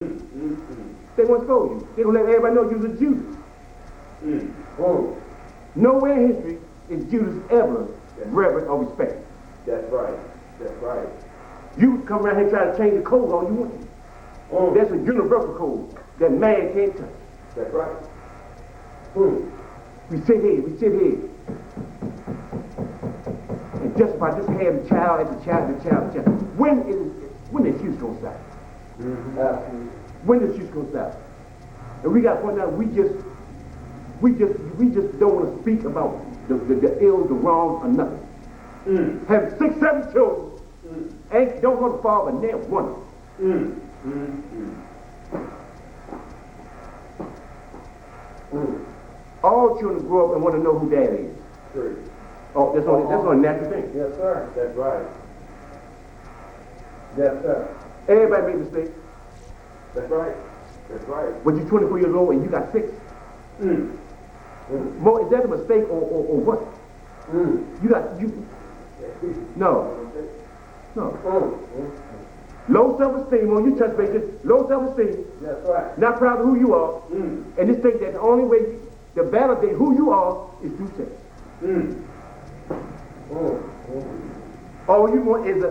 They want to expose you. They're going to let everybody know you're a Judas. Nowhere in history is Judas ever reverent or respected. That's right. That's right. You come around here and try to change the code all you want to. That's a universal code that man can't touch. That's right. We sit here, and justify just have the child at the child. When is Houston going to stop? When is Houston going to stop? And we got to point out, we just don't want to speak about the ill, the wrong, or nothing. Have 6, 7 children, and don't want to father near one. All children grow up and want to know who dad is. True. Oh, that's only a natural thing. Yes, sir. That's right. Yes, sir. Everybody makes mistakes. That's right. That's right. But you're 24 years old and you got 6. More, is that a mistake or what? No. Low self-esteem, when you touch bases, low self-esteem. That's right. Not proud of who you are. And just think that the only way to validate who you are is through sex. All you want is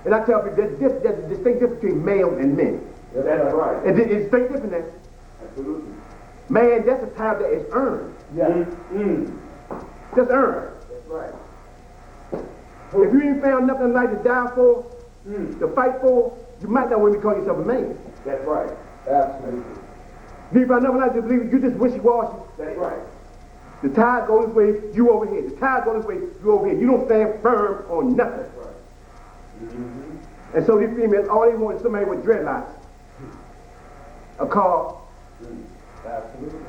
and I tell people there's a distinct difference between male and men. That's right. It's distinct difference there. Absolutely. Man, that's a title that is earned. Yeah. That's earned. That's right. If you ain't found nothing like to die for, to fight for, you might not want to call yourself a man. That's right. Absolutely. If you find nothing like to believe, you just wishy-washy. That's right. The tide goes this way, you over here. The tide goes this way, you over here. You don't stand firm on nothing. That's right. And so these females, all they want is somebody with dreadlocks, a car, Absolutely.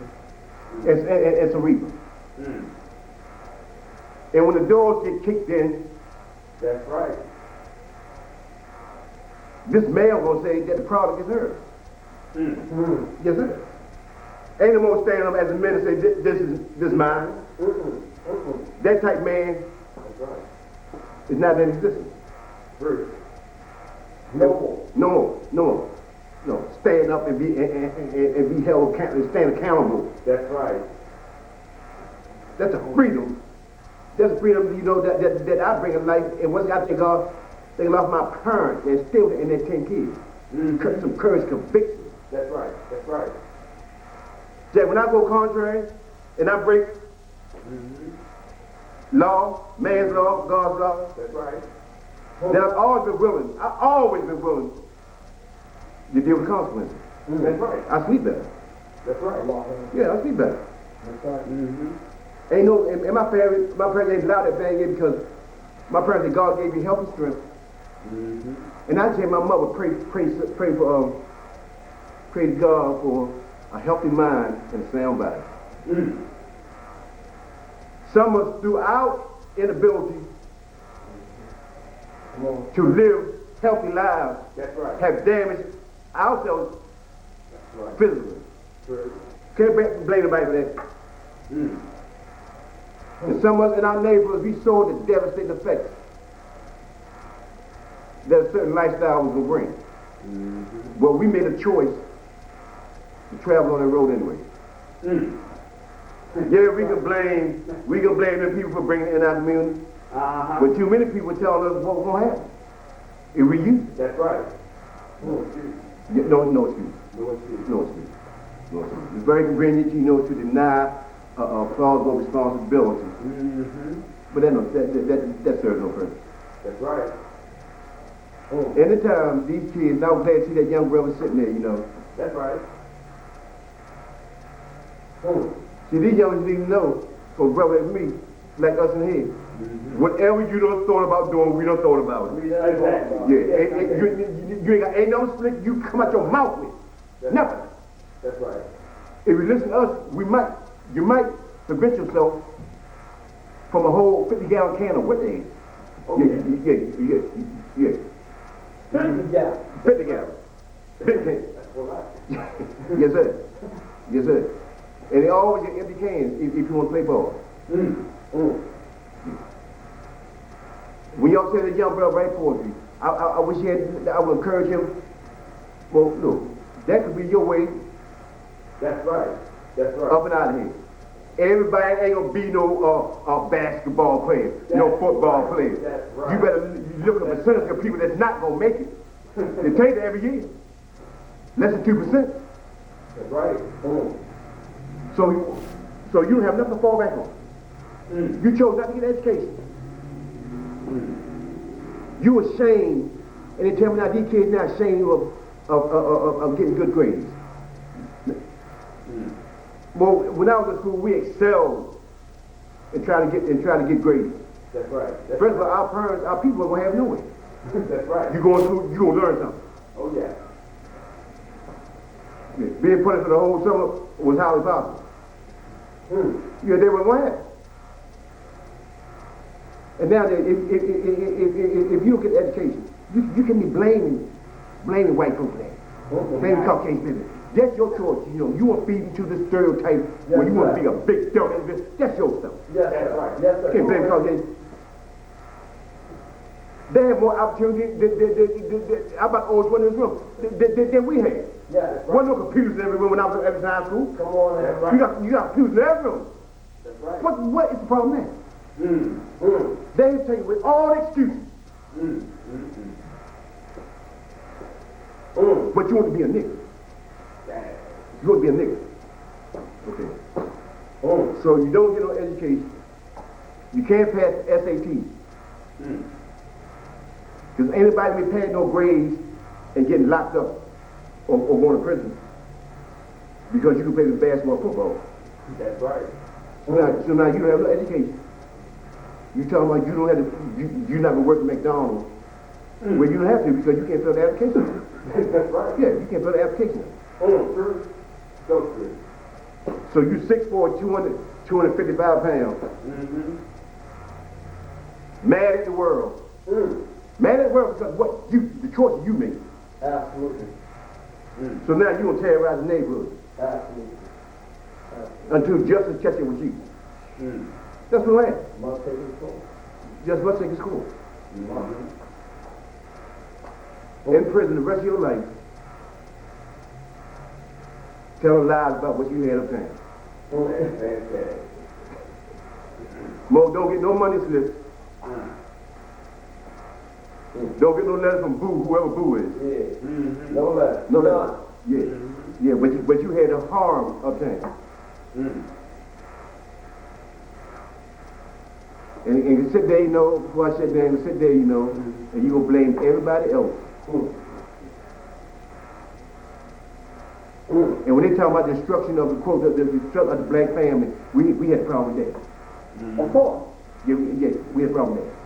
and some reaper. And when the doors get kicked in, That's right. this male gonna say that the product is hers. Yes, sir. Ain't no more standing up as a man and say this mine. That type man That's right. is not in existence. True. No more. No. Stand up and be held accountable, stand accountable. That's right. That's a freedom. That's a freedom, you know, that I bring in life. And once I think of, they lost my parents and still in their 10 kids. Some courage, conviction. That's right. That's right. That when I go contrary and I break law, man's law, God's law, That's right. then I've always been willing to deal with consequences. That's right. I sleep better. That's right. Yeah, I sleep better. That's right. Ain't no, and my parents ain't allowed that thing in because my parents said God gave you health and strength. And I said my mother pray to God for a healthy mind and a sound body. Some of us, through our inability to live healthy lives, That's right. have damaged ourselves That's right. physically. True. Can't blame nobody for that. And some of us in our neighborhoods, we saw the devastating effects that a certain lifestyle was going to bring. Well, we made a choice to travel on that road anyway. Yeah, we can blame the people for bringing it in our community. But too many people telling us what's going to happen if we use it. That's right. No excuse. No excuse. No excuse. No excuse. No excuse. It's very convenient, to deny plausible responsibility. But that serves no purpose. That's right. Anytime these kids, I was glad to see that young brother sitting there, That's right. See, these young didn't know, for a brother like me, like us in here, whatever you done thought about doing, we done thought about it. Exactly. Yeah, ain't no slick you come out your mouth with. Nothing. That's right. If you listen to us, you might prevent yourself from a whole 50-gallon can of wet eggs. Yeah. 50 gallons. 50 gallons. 50 cans. That's what I Yes, sir. Yes, sir. And they always get empty cans if you want to play ball. When y'all say that young brother write poetry, I wish he had, I would encourage him. Well, look, that could be your way. That's right. That's right. Up and out of here. Everybody ain't gonna be no basketball player, no football player. That's right. You better look at the percentage of people that's not gonna make it. They tell you that every year. Less than 2%. That's right. So you don't have nothing to fall back on. You chose not to get an education. You ashamed, and they tell me now these kids now ashamed of getting good grades. Well, when I was in school, we excelled in trying to get grades. That's right. First of all, our parents, our people are gonna have no way. That's right. You going through, you gonna learn something. Oh yeah. Yeah. Being punished for the whole summer was highly possible. Yeah, they were glad. And now, if you don't get education, you can be blaming white people for that. Blaming Caucasian people. That's your choice. You know, you want to feed into this stereotype where you want to be a big thug. That's your stuff. Yes, that's right. Yes, sir. You can't blame Caucasian. They have more opportunity than I'm about the oldest one in this room than we had. Yeah, that's right. Wasn't no computers in every room when I was at high school. Come on, that's right. You got computers in every room. That's right. What is the problem there? They tell you with all excuses. But you want to be a nigga. You want to be a nigga. Okay. So you don't get no education. You can't pass the SAT. Because anybody be paying no grades and getting locked up or going to prison because you can play the basketball or football. That's right. So now you don't have no education. You talking about you don't have to, you're not going to work at McDonald's. Well, you don't have to because you can't fill the application. That's right. Yeah, you can't fill the application. True. So true. So you 6'4", 255 pounds. Mad at the world. Mad at the world because the choices you make. Absolutely. So now you're going to terrorize the neighborhood. Absolutely. Until justice catches with you. That's what happened. Must take his course. Just must take his course. In prison the rest of your life. Telling lies about what you had up there. Don't get no money slips. Don't get no letters from Boo, whoever Boo is. Yeah. No letter. No letter. Yeah. Yeah, but you had the harm up there. And you sit there, you know, before I sit there, and sit there, you know, and you gonna blame everybody else. And when they talk about the destruction of the quote, the destruction of the black family, we had a problem with that. Of course. Yeah, we had a problem with that.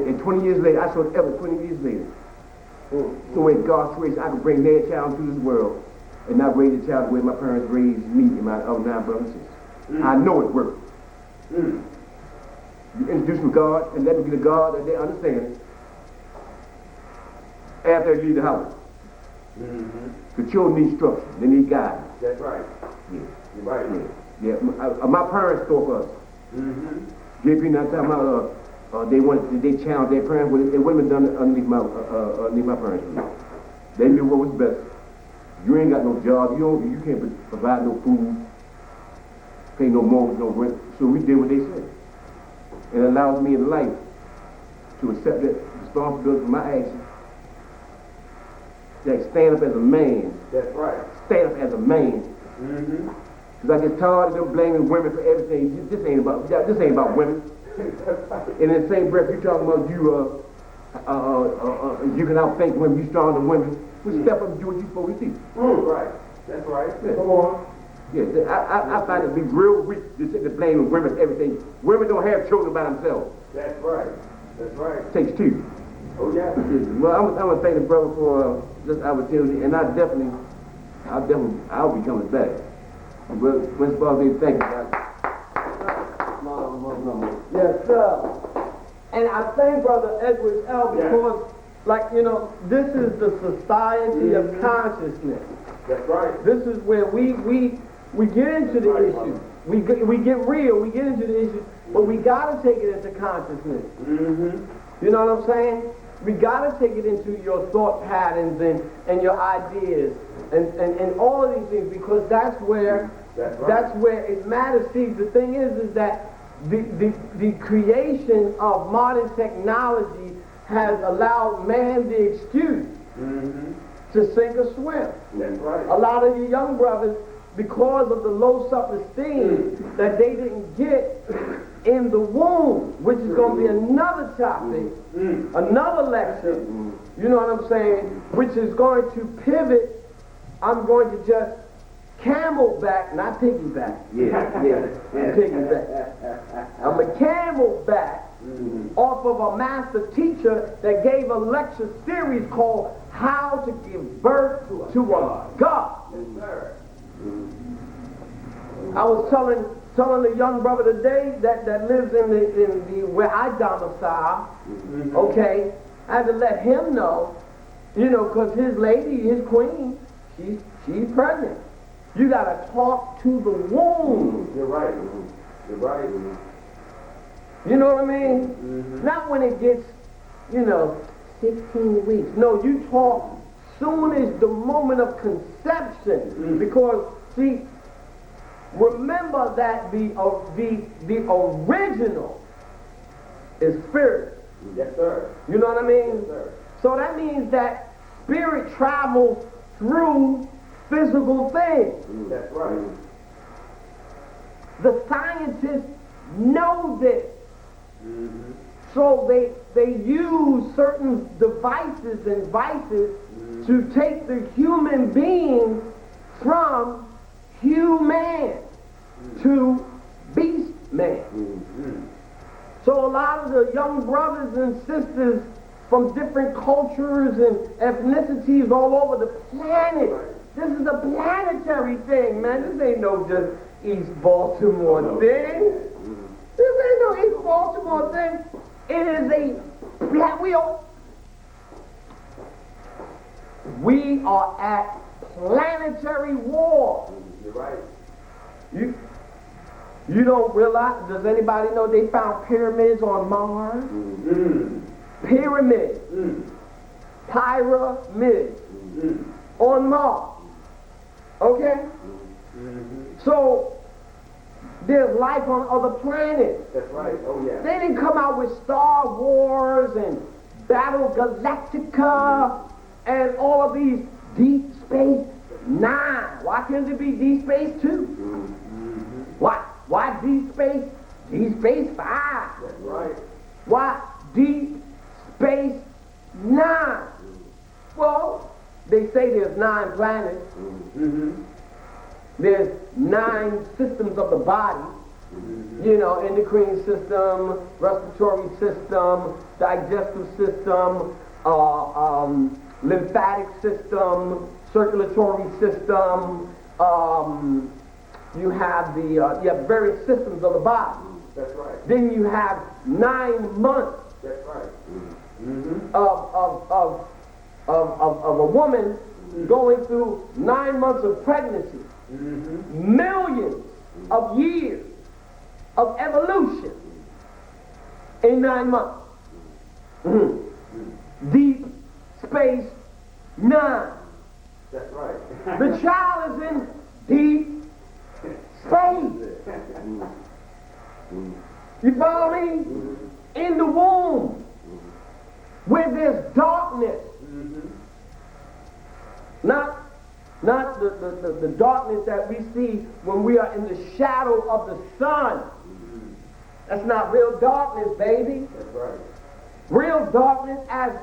And 20 years later, I saw it ever 20 years later. So in God's grace, I could bring their child into this world and not raise the child the way my parents raised me and my other 9 brothers and sisters. I know it worked. You introduce them to God and let them get a God that they understand after they leave the house. The children need structure. They need guidance. That's right. Yeah. You're right. Yeah. My parents taught us. JP not talking about they challenged their parents, but it wouldn't have done it underneath my parents. They knew what was best. You ain't got no job. You can't provide no food, pay no mortgage, no rent. So we did what they said. It allows me in life to accept that responsibility for my actions. Like stand up as a man. That's right. Stand up as a man. Because I get tired of them blaming women for everything. This ain't about women. And in the same breath, you talking about you can outthink women, you stronger than women. Well, step up and do what you're supposed to do. Right. That's right. Yeah. Come on. Yeah, I find it to be real weak to sit there blaming women for everything. Women don't have children by themselves. That's right. That's right. It takes 2. Oh yeah. Well, I'm gonna thank the brother for this opportunity, and I'll be coming back. Well, Prince Bobby, thank you, guys. Yes, sir. And I thank Brother Edwards L because, like, you know, this is the society of consciousness. That's right. This is where we get into the issue. We get real, we get into the issue, but we got to take it into consciousness. You know what I'm saying? We got to take it into your thought patterns and your ideas and all of these things, because that's where it matters. See, the thing is that the creation of modern technology has allowed man the excuse to sink or swim. That's right. A lot of you young brothers, because of the low self-esteem that they didn't get in the womb, which is going to be another topic, another lecture, you know what I'm saying, which is going to pivot. I'm going to just camelback, not piggyback. Piggyback. I'm a camelback off of a master teacher that gave a lecture series called How to Give Birth to a God. Yes, sir. I was telling a young brother today that lives in the where I domicile, okay, I had to let him know, you know, because his lady, his queen, she's pregnant. You gotta talk to the womb. You're right. You're right. You know what I mean? Not when it gets, you know, 16 weeks. No, you talk soon as the moment of conception. Because, see, remember that the original is spirit. Yes, sir. You know what I mean? Yes, sir. So that means that spirit travels through physical things. That's right. The scientists know this. So they use certain devices and vices to take the human being from human to beast man. So a lot of the young brothers and sisters from different cultures and ethnicities all over the planet, this is a planetary thing, man. This ain't no just East Baltimore thing. This ain't no East Baltimore thing. It is a we are at planetary war. You're right. You don't realize, does anybody know they found pyramids on Mars? Pyramids. Pyramids. On Mars. Okay? So, there's life on other planets. That's right. Oh, yeah. They didn't come out with Star Wars and Battle Galactica and all of these Deep Space Nine. Why can't it be Deep Space 2? Why Deep Space? Deep Space 5. That's right. Why Deep Space Nine? Well, they say there's 9 planets. There's 9 systems of the body. You know, endocrine system, respiratory system, digestive system, lymphatic system, circulatory system. You have the various systems of the body. That's right. Then you have 9 months. That's right. Of a woman going through 9 months of pregnancy. Millions of years of evolution in 9 months. Deep Space Nine. That's right. The child is in deep space. You follow me? In the womb, where there's darkness. Not the darkness that we see when we are in the shadow of the sun. That's not real darkness, baby. That's right. Real darkness, as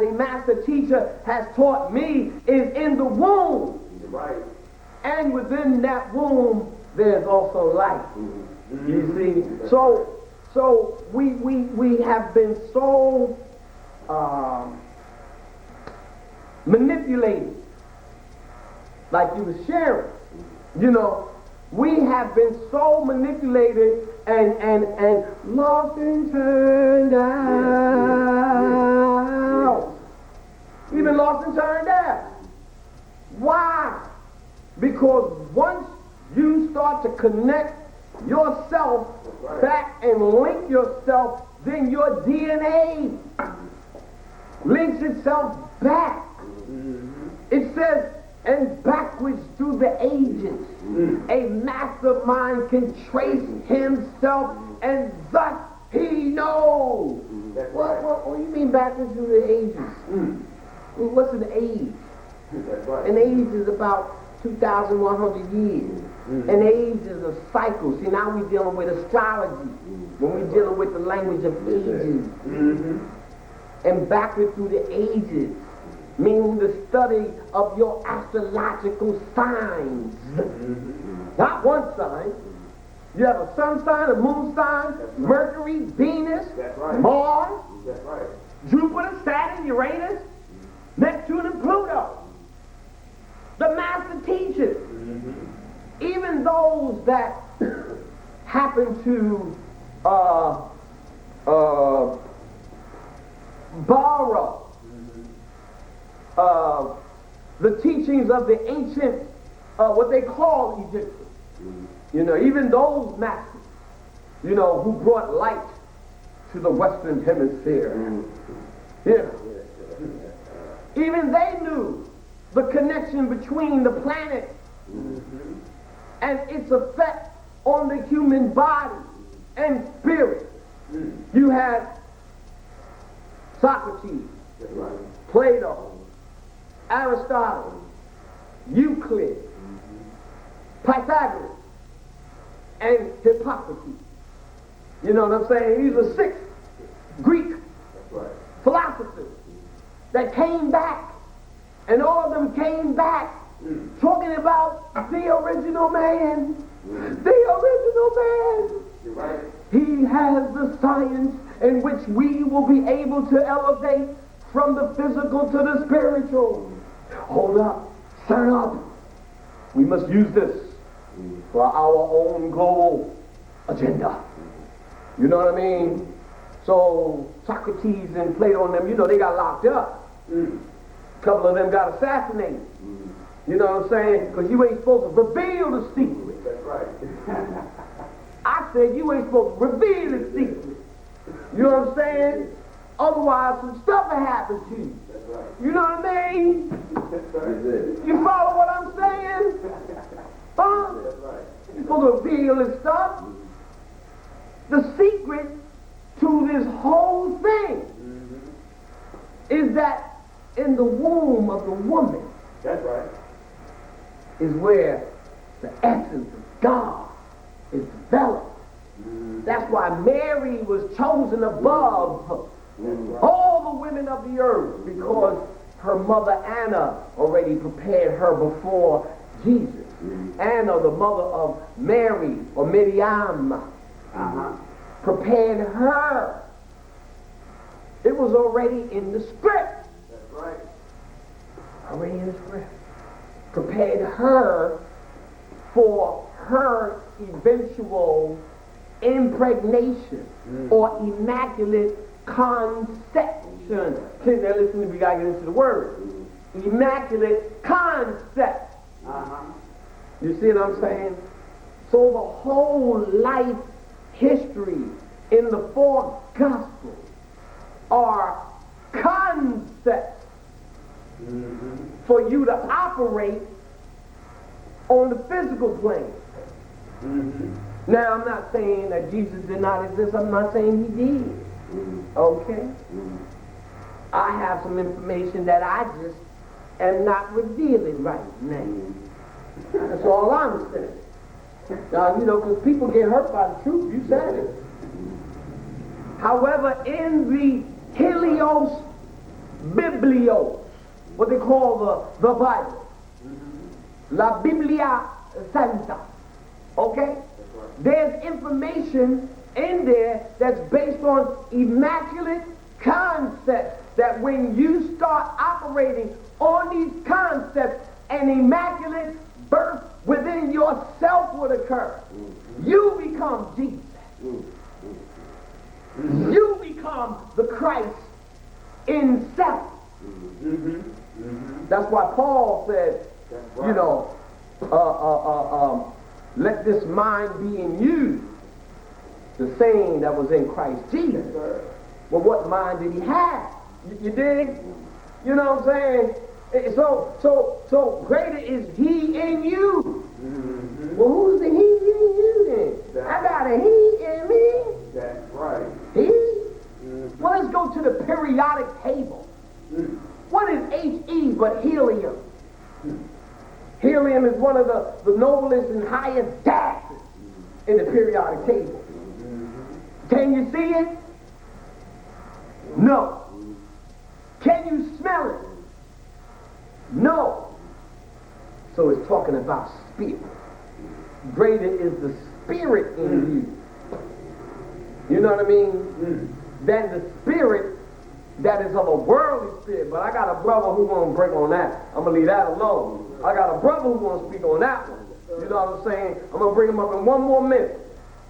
a master teacher has taught me, is in the womb. You're right. And within that womb, there's also life. You see? So we have been so manipulated. Like you were sharing. You know, we have been so manipulated and lost and turned out. We've been lost and turned out. Why? Because once you start to connect yourself back and link yourself then your DNA links itself back. It says, and backwards through the ages, a mastermind can trace himself, and thus he knows. That's right. What do you mean backwards through the ages? What's an age? That's right. An age is about 2,100 years. An age is a cycle. See, now we're dealing with astrology. When we're dealing with the language of ages. And backward through the ages, meaning the study of your astrological signs. Not one sign. You have a sun sign, a moon sign, Mercury, Venus, That's right. Mars, That's right. Jupiter, Saturn, Uranus, Neptune, and Pluto. The master teachers. Even those that happen to borrow the teachings of the ancient, what they call Egyptians. You know, even those masters, you know, who brought light to the Western Hemisphere. Yeah. Even they knew the connection between the planet and its effect on the human body and spirit. You had Socrates, That's right. Plato, Aristotle, Euclid, Pythagoras, and Hippocrates. You know what I'm saying? These are 6 Greek That's right. philosophers that came back, and all of them came back talking about the original man. The original man. You're right. He has the science in which we will be able to elevate from the physical to the spiritual. Hold up, turn up. We must use this for our own global agenda. You know what I mean? So Socrates and Plato and them, you know, they got locked up. A couple of them got assassinated. You know what I'm saying? Because you ain't supposed to reveal the secret. That's right. I said you ain't supposed to reveal the secret. You know what I'm saying? Otherwise, some stuff will happen to you. That's right. You know what I mean? That's right. You follow what I'm saying? Huh? That's right. You're supposed to reveal this stuff. The secret to this whole thing is that in the womb of the woman That's right. is where the essence of God is developed. That's why Mary was chosen above all the women of the earth, because her mother Anna already prepared her before Jesus. Anna, the mother of Mary, or Miriam, prepared her. It was already in the script. That's right. Already in the script. Prepared her for her eventual impregnation or immaculate conception. Now listen, we gotta get into the word. Immaculate concept. You see what I'm saying? So the whole life history in the 4 Gospels are concepts for you to operate on the physical plane. Now, I'm not saying that Jesus did not exist. I'm not saying he did. Okay? I have some information that I just am not revealing right now. That's all I'm saying. Now, you know, because people get hurt by the truth. You said it. However, in the Helios Biblios, what they call the Bible, La Biblia Santa, okay? There's information in there that's based on immaculate concepts, that when you start operating on these concepts, an immaculate birth within yourself would occur. You become Jesus. You become the Christ in self. That's why Paul said, you know, let this mind be in you the same that was in Christ Jesus. Yes, sir. Well, what mind did he have? You dig? You know what I'm saying? So greater is he in you. Mm-hmm. Well, who's the he in you then? I got a he in me. That's right. He? Mm-hmm. Well, let's go to the periodic table. Mm-hmm. What is He but helium? Helium is one of the noblest and highest gases in the periodic table. Can you see it? No. Can you smell it? No. So it's talking about spirit. Greater is the spirit in you. You know what I mean? Than the spirit that is of a worldly spirit. But I got a brother who's going to break on that. I'm going to leave that alone. I got a brother who's going to speak on that one. You know what I'm saying? I'm going to bring him up in one more minute.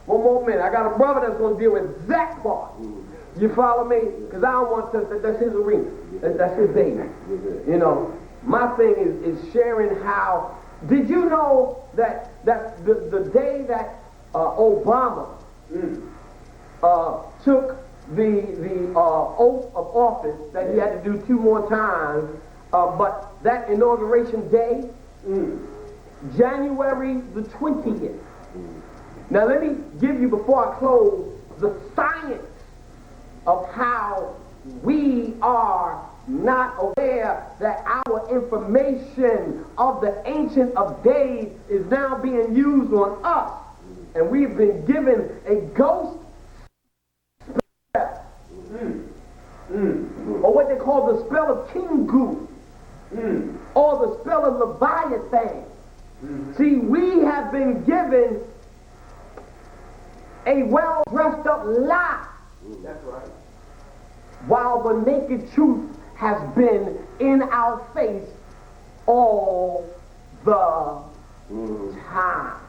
One more minute. I got a brother that's going to deal with that part. You follow me? Because I don't want to, that's his arena. That's his baby. You know, my thing is sharing how, did you know that the day that Obama took the oath of office, that he had to do 2 more times, but that inauguration day, January the 20th. Now let me give you, before I close, the science of how we are not aware that our information of the Ancient of Days is now being used on us. And we've been given a ghost spell. Or what they call the spell of Kingu. Or the spell of Leviathan. See, we have been given a well-dressed up lie. That's right. While the naked truth has been in our face all the time.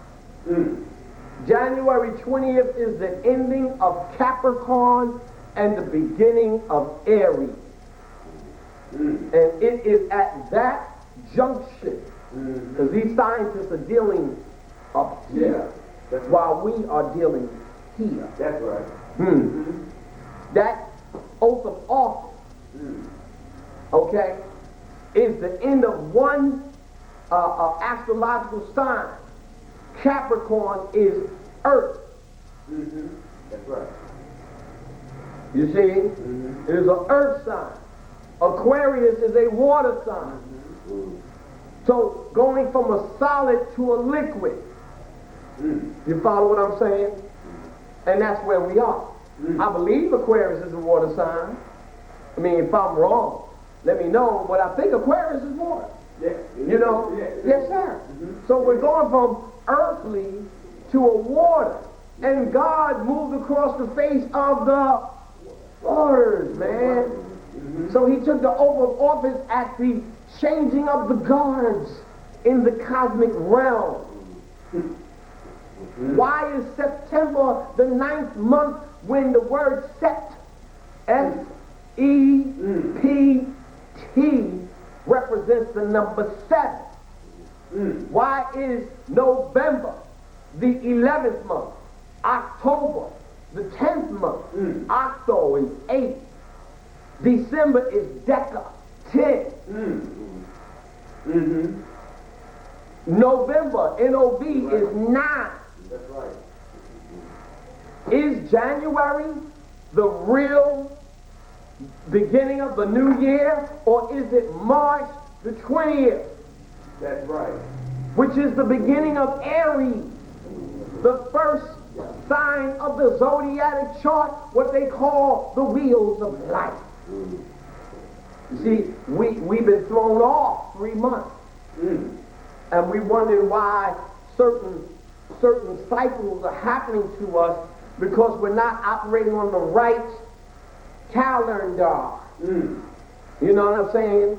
January 20th is the ending of Capricorn and the beginning of Aries. And it is at that junction, because these scientists are dealing up here, while we are dealing here. That's right. That oath of office, okay, is the end of one astrological sign. Capricorn is Earth. That's right. You see? It is an Earth sign. Aquarius is a water sign. So going from a solid to a liquid. You follow what I'm saying? And that's where we are. I believe Aquarius is a water sign. I mean, if I'm wrong, let me know. But I think Aquarius is water. Yeah. You know? Yes, sir. So we're going from earthly to a water. And God moved across the face of the waters, man. So he took the oath of office at the changing of the guards in the cosmic realm. Why is September the 9th month when the word sept, S-E-P-T, represents the number 7? Why is November the 11th month? October the 10th month. Octo is 8. December is Deca, 10. November, N-O-V, is 9. That's right. Is January the real beginning of the new year, or is it March the 20th? That's right. Which is the beginning of Aries, the first sign of the zodiac chart, what they call the wheels of life. You see, we've been thrown off 3 months. And we wonder why certain cycles are happening to us, because we're not operating on the right calendar. You know what I'm saying?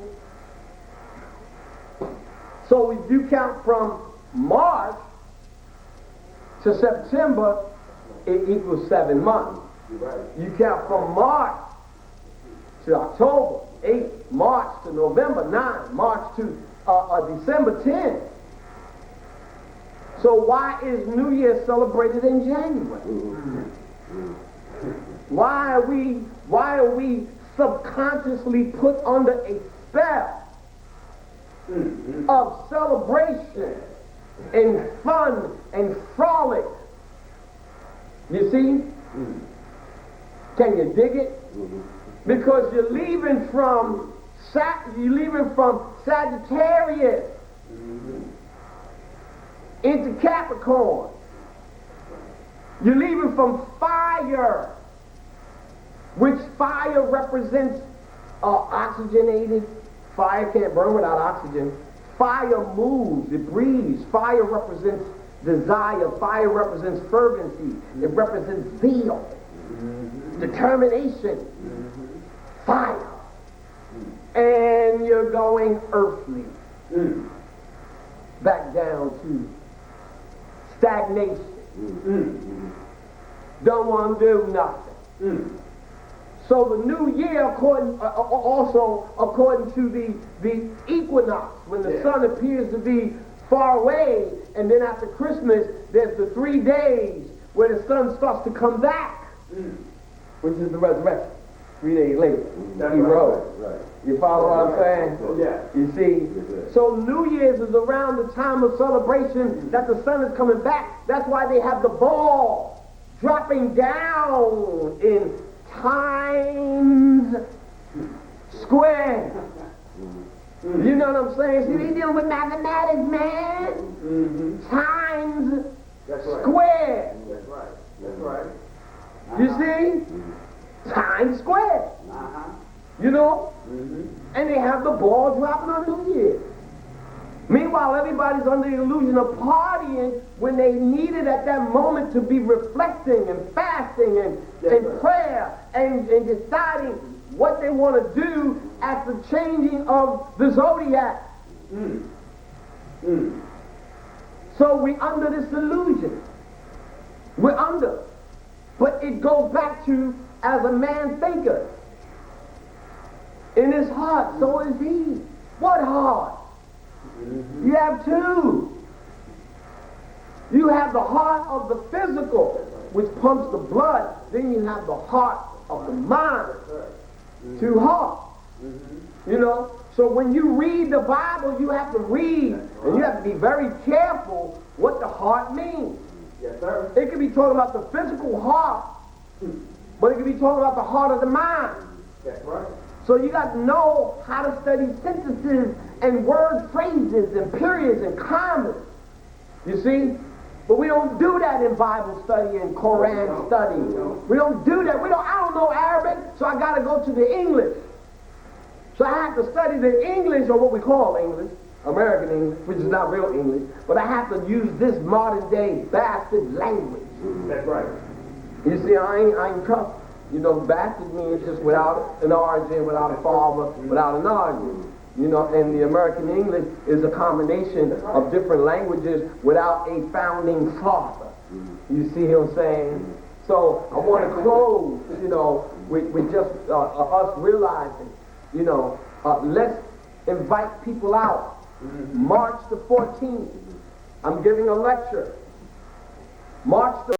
So if you count from March to September, it equals 7 months. You count from March to October, 8, March to November, 9, March to December, 10. So why is New Year celebrated in January? Why are we subconsciously put under a spell of celebration and fun and frolic? You see? Can you dig it? Because you're leaving from Sagittarius into Capricorn. You're leaving from fire, which fire represents oxygenated. Fire can't burn without oxygen. Fire moves, it breathes. Fire represents desire. Fire represents fervency. It represents zeal, determination, fire. And you're going earthly, back down to stagnation. Don't want to do nothing. So the new year, according to the equinox, when the sun appears to be far away, and then after Christmas, there's the 3 days where the sun starts to come back, which is the resurrection. 3 days later, he rose. Right. You follow what I'm saying? Yeah. You see? So New Year's is around the time of celebration that the sun is coming back. That's why they have the ball dropping down in Times Square. You know what I'm saying? See, they dealing with mathematics, man. Times Square. That's right. That's right. You see? Times Square. You know? And they have the ball dropping on New Year's. Meanwhile, everybody's under the illusion of partying when they needed at that moment to be reflecting and fasting and prayer and deciding what they want to do at the changing of the zodiac. So we're under this illusion. We're under. But it goes back to, as a man thinketh. In his heart, so is he. What heart? You have two. You have the heart of the physical, which pumps the blood. Then you have the heart of the mind. Two hearts. You know? So when you read the Bible, you have to read, and you have to be very careful what the heart means. Yes, sir. It could be talking about the physical heart, but it could be talking about the heart of the mind. That's right. So you got to know how to study sentences and word phrases and periods and commas. You see? But we don't do that in Bible study and Quran study. We don't do that. I don't know Arabic, so I got to go to the English. So I have to study the English, or what we call English, American English, which is not real English, but I have to use this modern day bastard language. That's right. You see, I ain't tough. You know, bastard means just without an origin, without a father, without an origin. You know, and the American English is a combination of different languages without a founding father. You see what I'm saying? So I want to close, you know, with just us realizing, you know, let's invite people out. March the 14th, I'm giving a lecture. March the